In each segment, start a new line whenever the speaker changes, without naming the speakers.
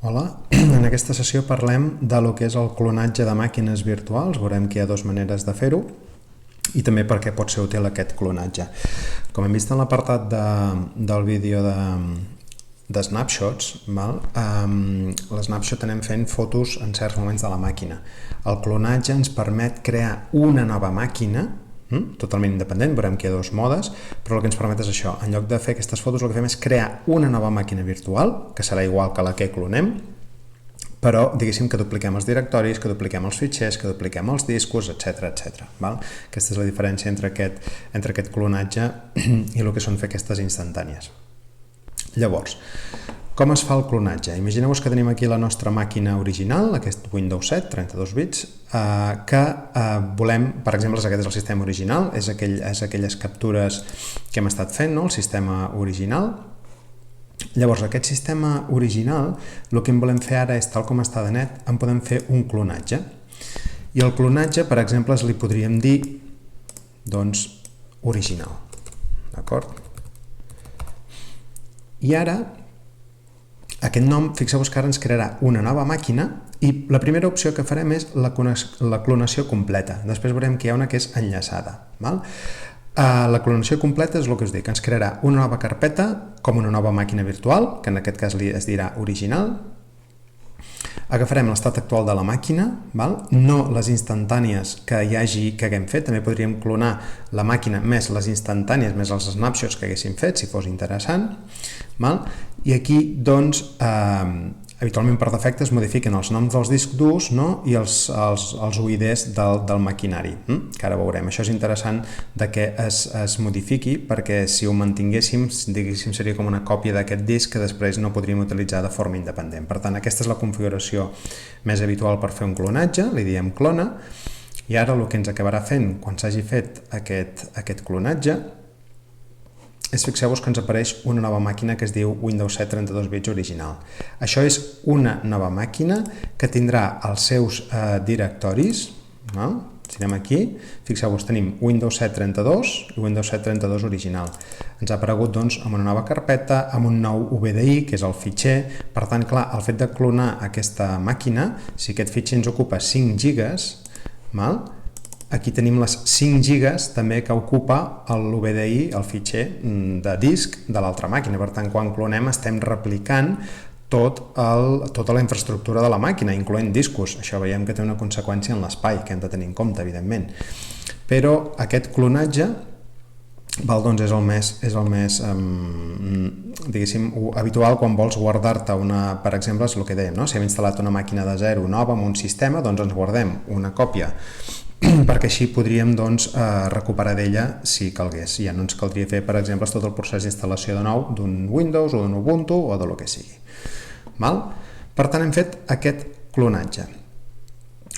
Hola, en aquesta sessió parlem de lo que és el clonatge de màquines virtuals. Veurem que hi ha dues maneres de fer-ho i també per què pot ser útil aquest clonatge. Com hem vist en l'apartat del vídeo de snapshots, l'snapshot anem fent fotos en certs moments de la màquina. El clonatge ens permet crear una nova màquina totalment independent, veurem que hi ha dos modes, però el que ens permet és això. En lloc de fer aquestes fotos, el que fem és crear una nova màquina virtual, que serà igual que la que clonem, però diguéssim que dupliquem els directoris, que dupliquem els fitxers, que dupliquem els discos, etc. Aquesta és la diferència entre aquest clonatge i el que són fer aquestes instantànies. Llavors, com es fa el clonatge? Imagineu-vos que tenim aquí la nostra màquina original, aquest Windows 7, 32 bits, que volem, per exemple, aquest és el sistema original, és aquelles captures que hem estat fent, el sistema original. Llavors, aquest sistema original, el que en volem fer ara és, tal com està de net, en podem fer un clonatge. I el clonatge, per exemple, li podríem dir, doncs, original. D'acord? I ara, aquest nom, fixeu-vos que ara ens crearà una nova màquina i la primera opció que farem és la clonació completa. Després veurem que hi ha una que és enllaçada. La clonació completa és el que us dic, ens crearà una nova carpeta com una nova màquina virtual, que en aquest cas es dirà original. Agafarem l'estat actual de la màquina, no les instantànies que haguem fet, també podríem clonar la màquina més les instantànies, més els snapshots que haguéssim fet, si fos interessant. I aquí, doncs, habitualment per defecte es modifiquen els noms dels discs durs i els UIDs del maquinari, que ara veurem. Això és interessant que es modifiqui, perquè si ho mantinguéssim, diguéssim, seria com una còpia d'aquest disc que després no podríem utilitzar de forma independent. Per tant, aquesta és la configuració més habitual per fer un clonatge, li diem clona, i ara el que ens acabarà fent quan s'hagi fet aquest clonatge és, fixeu-vos que ens apareix una nova màquina que es diu Windows 7 32 bits original. Això és una nova màquina que tindrà els seus directoris. Si anem aquí, fixeu-vos, tenim Windows 7 32 i Windows 7 32 original. Ens ha aparegut doncs amb una nova carpeta, amb un nou UVDI, que és el fitxer. Per tant, clar, el fet de clonar aquesta màquina, si aquest fitxer ens ocupa 5 gigas, aquí tenim les 5 gigas també que ocupa l'UVDI, el fitxer de disc de l'altra màquina. Per tant, quan clonem estem replicant tota la infraestructura de la màquina, incloent discos. Això veiem que té una conseqüència en l'espai, que hem de tenir en compte, evidentment. Però aquest clonatge és el més diguéssim, habitual quan vols guardar-te per exemple, és el que dèiem, si hem instal·lat una màquina de zero nova amb un sistema, doncs ens guardem una còpia perquè així podríem recuperar d'ella si calgués. Ja no ens caldria fer, per exemple, tot el procés d'instal·lació de nou d'un Windows o d'un Ubuntu o de lo que sigui. Per tant, hem fet aquest clonatge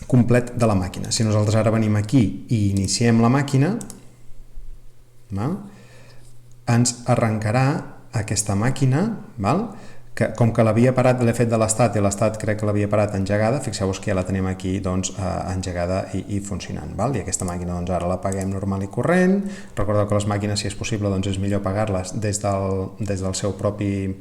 complet de la màquina. Si nosaltres ara venim aquí i iniciem la màquina, ens arrencarà aquesta màquina, que com que l'havia parat, l'he fet de l'estat i l'estat crec que l'havia parat engegada, fixeu-vos que ja la tenim aquí engegada i funcionant. I aquesta màquina ara la apaguem normal i corrent. Recordeu que les màquines, si és possible, és millor apagar-les des del seu propi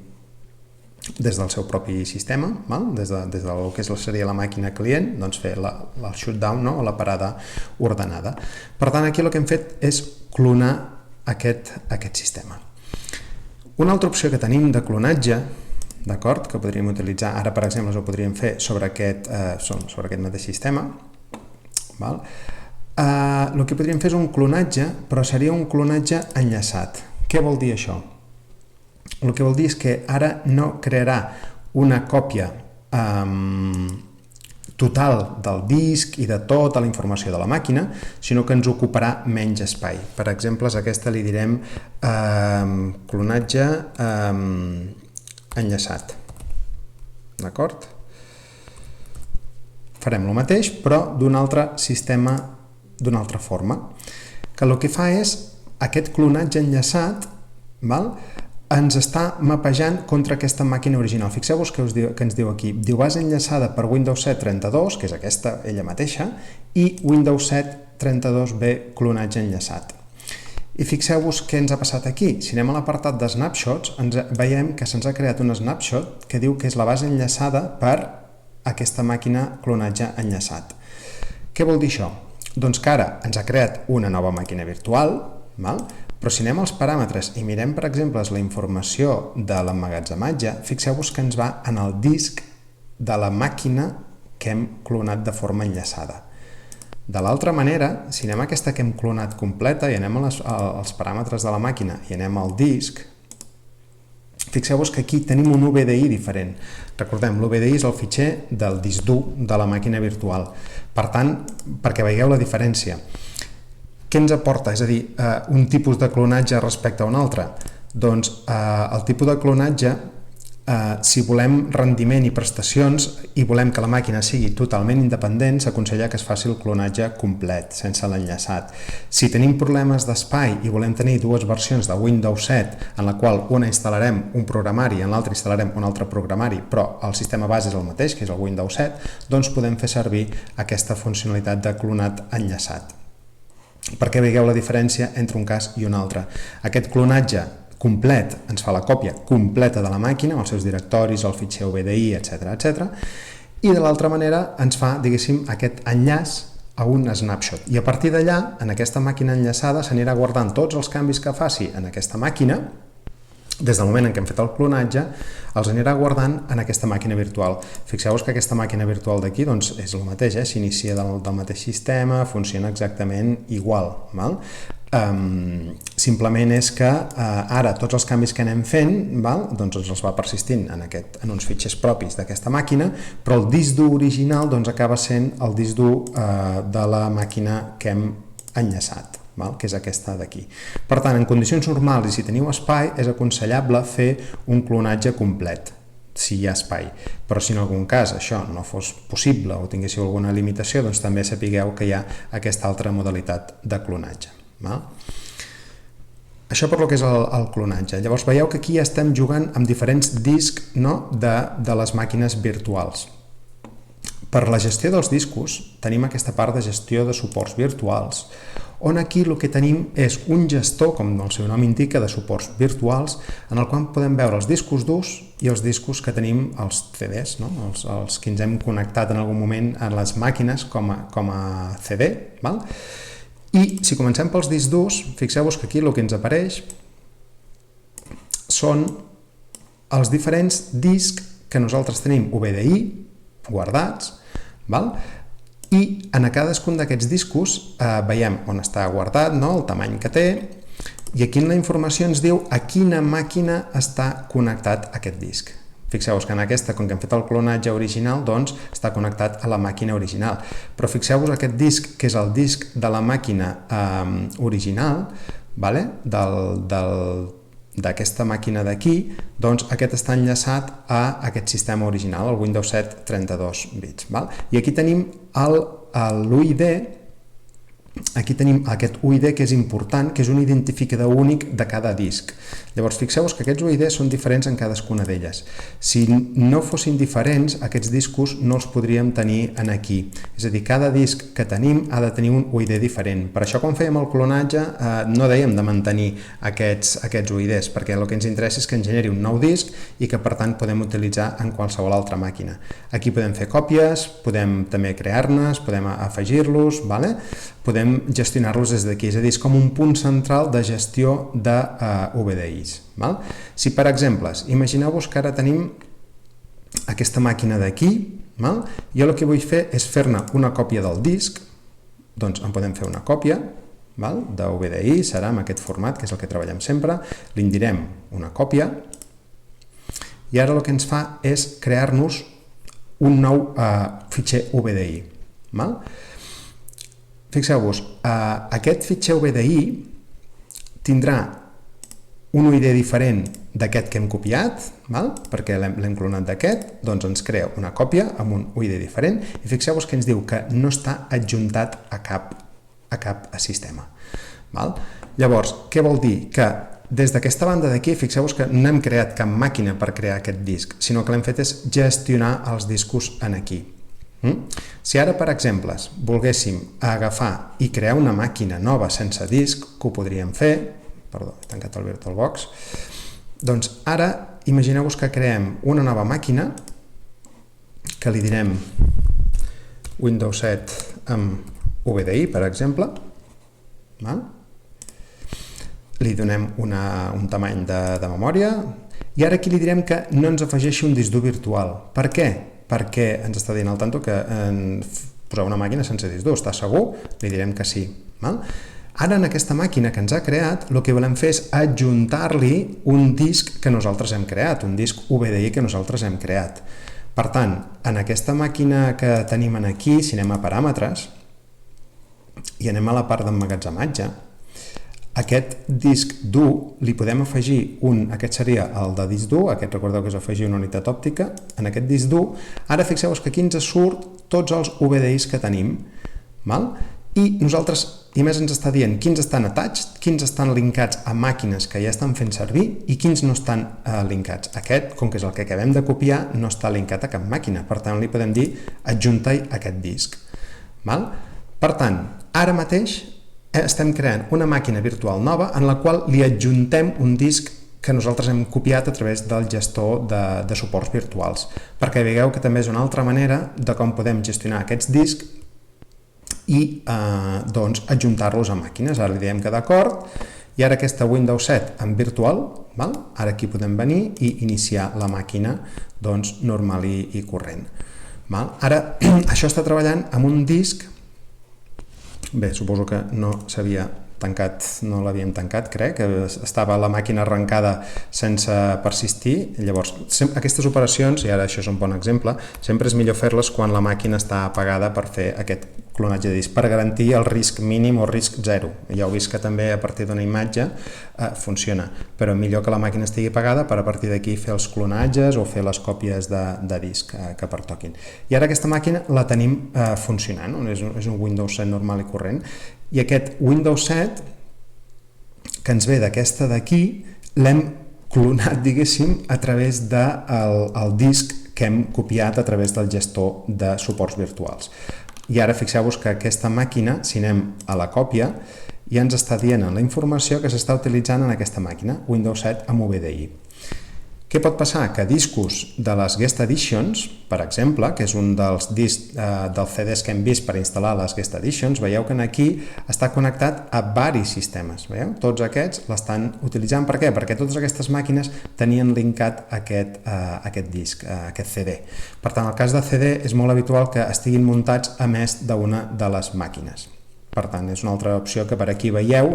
sistema, des del que seria la màquina client, fer el shutdown o la parada ordenada. Per tant, aquí el que hem fet és clonar aquest sistema. Una altra opció que tenim de clonatge, que podríem utilitzar, ara per exemple ho podríem fer sobre aquest mateix sistema, el que podríem fer és un clonatge, però seria un clonatge enllaçat. Què vol dir això? El que vol dir és que ara no crearà una còpia total del disc i de tota la informació de la màquina, sinó que ens ocuparà menys espai. Per exemple, a aquesta li direm clonatge enllaçat. D'acord? Farem el mateix, però d'un altre sistema, d'una altra forma, que el que fa és aquest clonatge enllaçat ens està mapejant contra aquesta màquina original. Fixeu-vos que ens diu aquí, diu base enllaçada per Windows 7 32, que és aquesta, ella mateixa, i Windows 7 32B clonatge enllaçat. I fixeu-vos què ens ha passat aquí. Si anem a l'apartat de snapshots, veiem que se'ns ha creat un snapshot que diu que és la base enllaçada per aquesta màquina clonatge enllaçat. Què vol dir això? Doncs que ara ens ha creat una nova màquina virtual, però si anem als paràmetres i mirem, per exemple, la informació de l'emmagatzematge, fixeu-vos que ens va en el disc de la màquina que hem clonat de forma enllaçada. De l'altra manera, si anem a aquesta que hem clonat completa i anem als paràmetres de la màquina i anem al disc, fixeu-vos que aquí tenim un UVDI diferent. Recordem, l'UVDI és el fitxer del disc dur de la màquina virtual. Per tant, perquè veieu la diferència. Què ens aporta? És a dir, un tipus de clonatge respecte a un altre? Doncs el tipus de clonatge, si volem rendiment i prestacions i volem que la màquina sigui totalment independent, s'aconsella que es faci el clonatge complet, sense l'enllaçat. Si tenim problemes d'espai i volem tenir dues versions de Windows 7, en la qual una instal·larem un programari i en l'altra instal·larem un altre programari, però el sistema base és el mateix, que és el Windows 7, doncs podem fer servir aquesta funcionalitat de clonat enllaçat. Perquè veieu la diferència entre un cas i un altre. Aquest clonatge complet ens fa la còpia completa de la màquina, els seus directoris, el fitxer UVDI, etc. I de l'altra manera ens fa, diguéssim, aquest enllaç a un snapshot. I a partir d'allà, en aquesta màquina enllaçada, s'anirà guardant tots els canvis que faci en aquesta màquina, des del moment en què hem fet el clonatge, els anirà guardant en aquesta màquina virtual. Fixeu-vos que aquesta màquina virtual d'aquí és el mateix, s'inicia del mateix sistema, funciona exactament igual. Simplement és que ara tots els canvis que anem fent doncs els va persistint en uns fitxers propis d'aquesta màquina, però el disc dur original acaba sent el disc dur de la màquina que hem enllaçat, que és aquesta d'aquí. Per tant, en condicions normals i si teniu espai, és aconsellable fer un clonatge complet, si hi ha espai. Però si en algun cas això no fos possible o tinguéssiu alguna limitació, doncs també sapigueu que hi ha aquesta altra modalitat de clonatge. Això per lo que és el clonatge. Llavors veieu que aquí estem jugant amb diferents discs de les màquines virtuals. Per la gestió dels discos tenim aquesta part de gestió de suports virtuals, on aquí el que tenim és un gestor, com el seu nom indica, de suports virtuals, en el qual podem veure els discos durs i els discos que tenim, els CDs, els que ens hem connectat en algun moment a les màquines com a CD. I si comencem pels discs durs, fixeu-vos que aquí el que ens apareix són els diferents discs que nosaltres tenim UVDI guardats, i en cadascun d'aquests discos veiem on està guardat, el tamany que té, i aquí la informació ens diu a quina màquina està connectat aquest disc. Fixeu-vos que en aquesta, com que hem fet el clonatge original, doncs està connectat a la màquina original. Però fixeu-vos aquest disc, que és el disc de la màquina original, d'aquesta màquina d'aquí, doncs aquest està enllaçat a aquest sistema original, el Windows 7 32 bits. I aquí tenim l'UID, aquí tenim aquest UID que és important, que és un identificador únic de cada disc. Llavors fixeu-vos que aquests UIDs són diferents en cadascuna d'elles. Si no fossin diferents, aquests discos no els podríem tenir aquí. És a dir, cada disc que tenim ha de tenir un UID diferent. Per això quan fèiem el clonatge no dèiem de mantenir aquests UIDs, perquè el que ens interessa és que ens generi un nou disc i que per tant podem utilitzar en qualsevol altra màquina. Aquí podem fer còpies, podem també crear-ne, podem afegir-los, podem gestionar-los des d'aquí, és a dir, és com un punt central de gestió de UVDIs. Si, per exemple, imagineu-vos que ara tenim aquesta màquina d'aquí, jo el que vull fer és fer-ne una còpia del disc, doncs en podem fer una còpia d'UVDI, serà en aquest format, que és el que treballem sempre, li direm una còpia, i ara el que ens fa és crear-nos un nou fitxer UVDI. Fixeu-vos, aquest fitxer UVDI tindrà un UID diferent d'aquest que hem copiat, perquè l'hem clonat d'aquest, doncs ens crea una còpia amb un UID diferent i fixeu-vos que ens diu que no està adjuntat a cap sistema. Llavors, què vol dir? Que des d'aquesta banda d'aquí, fixeu-vos que no hem creat cap màquina per crear aquest disc, sinó que l'hem fet és gestionar els discos aquí. Si ara, per exemple, volguéssim agafar i crear una màquina nova sense disc, que ho podríem fer, perdó, he tancat el VirtualBox, doncs ara imagineu-vos que creem una nova màquina que li direm Windows 7 amb VDI, per exemple, li donem un tamany de memòria i ara aquí li direm que no ens afegeixi un disc dur virtual. Per què? Perquè ens està dient al tanto que posar una màquina sense disc dur. Està segur? Li direm que sí. Ara en aquesta màquina que ens ha creat el que volem fer és adjuntar-li un disc que nosaltres hem creat, un disc VDI que nosaltres hem creat. Per tant, en aquesta màquina que tenim aquí, si anem a paràmetres i anem a la part d'emmagatzematge, aquest disc dur li podem afegir aquest seria el de disc dur, aquest recordeu que és afegir una unitat òptica, en aquest disc dur, ara fixeu-vos que aquí ens surt tots els VDIs que tenim, i nosaltres, i més ens està dient quins estan attached, quins estan linkats a màquines que ja estan fent servir i quins no estan linkats. Aquest, com que és el que acabem de copiar, no està linkat a cap màquina, per tant li podem dir adjunta-hi aquest disc. Per tant, ara mateix estem creant una màquina virtual nova en la qual li adjuntem un disc que nosaltres hem copiat a través del gestor de suports virtuals, perquè veieu que també és una altra manera de com podem gestionar aquests discs i adjuntar-los a màquines. Ara li diem que d'acord, i ara aquesta Windows 7 en virtual, ara aquí podem venir i iniciar la màquina normal i corrent. Ara això està treballant amb un disc. Bé, suposo que no s'havia tancat, no l'havíem tancat, crec, que estava la màquina arrencada sense persistir. Llavors, aquestes operacions, i ara això és un bon exemple, sempre és millor fer-les quan la màquina està apagada per fer aquest clonatge de disc, per garantir el risc mínim o risc zero. Ja heu vist que també a partir d'una imatge funciona, però millor que la màquina estigui apagada per a partir d'aquí fer els clonatges o fer les còpies de disc que pertoquin. I ara aquesta màquina la tenim funcionant, és un Windows 7 normal i corrent, i aquest Windows 7 que ens ve d'aquesta d'aquí l'hem clonat, diguéssim, a través del disc que hem copiat a través del gestor de suports virtuals. I ara fixeu-vos que aquesta màquina, si anem a la còpia, ja ens està dient en la informació que s'està utilitzant en aquesta màquina, Windows 7 amb VDI. Què pot passar? Que discos de les Guest Editions, per exemple, que és un dels discs dels CDs que hem vist per instal·lar les Guest Editions, veieu que aquí està connectat a varis sistemes. Veieu? Tots aquests l'estan utilitzant. Per què? Perquè totes aquestes màquines tenien linkat aquest disc, aquest CD. Per tant, en el cas de CD és molt habitual que estiguin muntats a més d'una de les màquines. Per tant, és una altra opció que per aquí veieu,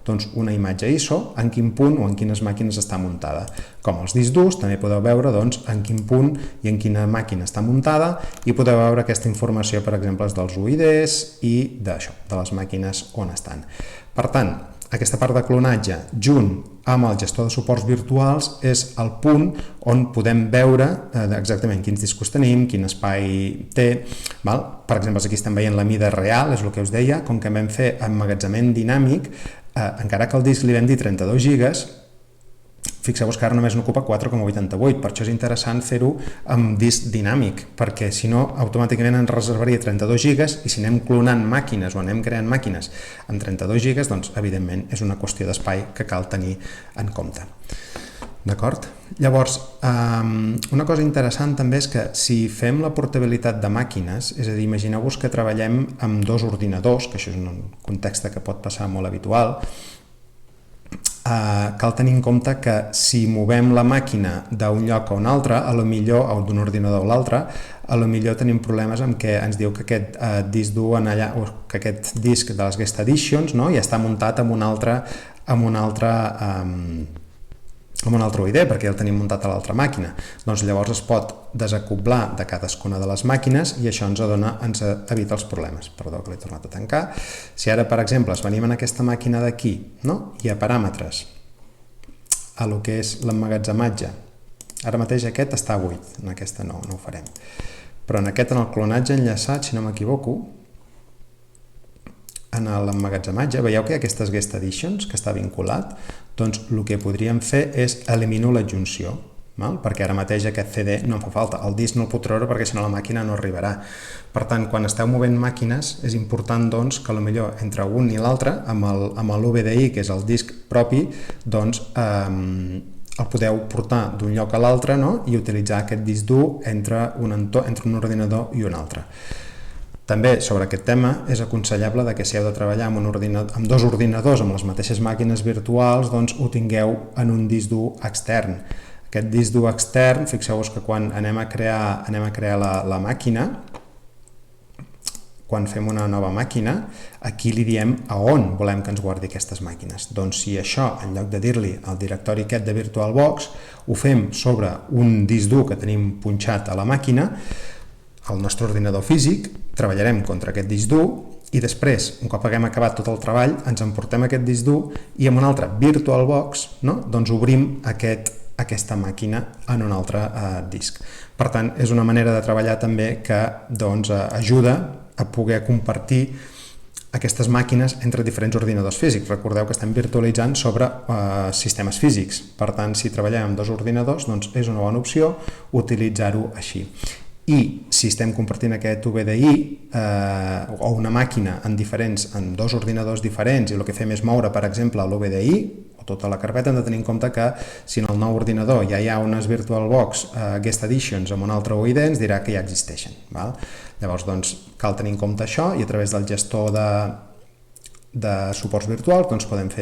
doncs una imatge ISO, en quin punt o en quines màquines està muntada. Com els discs durs, també podeu veure en quin punt i en quina màquina està muntada i podeu veure aquesta informació, per exemple, dels UIDs i de les màquines on estan. Per tant, aquesta part de clonatge, junt amb el gestor de suports virtuals, és el punt on podem veure exactament quins discos tenim, quin espai té. Per exemple, aquí estem veient la mida real, és el que us deia, com que vam fer emmagatzemament dinàmic, encara que el disc li vam dir 32 gigas, fixeu-vos que ara només n'ocupa 4,88, per això és interessant fer-ho amb disc dinàmic, perquè si no automàticament ens reservaria 32 gigas i si anem clonant màquines o anem creant màquines amb 32 gigas, doncs evidentment és una qüestió d'espai que cal tenir en compte. D'acord? Llavors, una cosa interessant també és que si fem la portabilitat de màquines, és a dir, imagineu-vos que treballem amb dos ordinadors, que això és un context que pot passar molt habitual, cal tenir en compte que si movem la màquina d'un lloc a un altre, o d'un ordinador a l'altre, potser tenim problemes amb què ens diu que aquest disc dur allà, o que aquest disc de les Guest Editions ja està muntat amb un altre UID, perquè ja el tenim muntat a l'altra màquina. Doncs llavors es pot desacoblar de cadascuna de les màquines i això ens evita els problemes. Perdó, que l'he tornat a tancar. Si ara, per exemple, venim en aquesta màquina d'aquí i a paràmetres, a lo que és l'emmagatzematge, ara mateix aquest està buit, en aquesta no ho farem. Però en aquest, en el clonatge enllaçat, si no m'equivoco, en l'emmagatzematge, veieu que hi ha aquestes Guest Editions que està vinculat, doncs el que podríem fer és eliminar l'adjunció. perquè ara mateix aquest CD no em fa falta. El disc no el puc treure perquè si no la màquina no arribarà. Per tant, quan esteu movent màquines, és important doncs, que potser entre un i l'altre, amb l'UVDI, que és el disc propi, doncs, el podeu portar d'un lloc a l'altre, no? I utilitzar aquest disc dur entre un ordinador i un altre. També sobre aquest tema és aconsellable que si heu de treballar amb dos ordinadors amb les mateixes màquines virtuals, doncs ho tingueu en un disc dur extern. Aquest disc dur extern, fixeu-vos que quan anem a crear la màquina, quan fem una nova màquina, aquí li diem a on volem que ens guardi aquestes màquines. Doncs si això, en lloc de dir-li al directori aquest de VirtualBox, ho fem sobre un disc dur que tenim punxat a la màquina, al nostre ordinador físic, treballarem contra aquest disc dur i després, un cop haguem acabat tot el treball, ens emportem aquest disc dur i amb un altre VirtualBox, no? Doncs obrim aquesta màquina en un altre disc. Per tant, és una manera de treballar també que doncs, ajuda a poder compartir aquestes màquines entre diferents ordinadors físics. Recordeu que estem virtualitzant sobre sistemes físics. Per tant, si treballem amb dos ordinadors, doncs és una bona opció utilitzar-ho així. I si estem compartint aquest UVDI o una màquina en dos ordinadors diferents i el que fem és moure, per exemple, l'UVDI o tota la carpeta, hem de tenir en compte que si en el nou ordinador ja hi ha unes VirtualBox Guest Editions amb un altre UID, ens dirà que ja existeixen. Llavors, doncs, cal tenir en compte això i a través del gestor de suports virtuals doncs, podem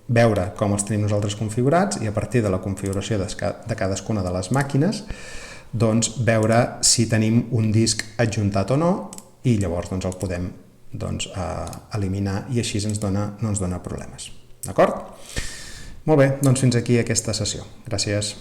veure com els tenim nosaltres configurats i a partir de la configuració de cadascuna de les màquines doncs, veure si tenim un disc adjuntat o no i llavors doncs, el podem eliminar i així no ens dona problemes. D'acord? Molt bé, doncs fins aquí aquesta sessió. Gràcies.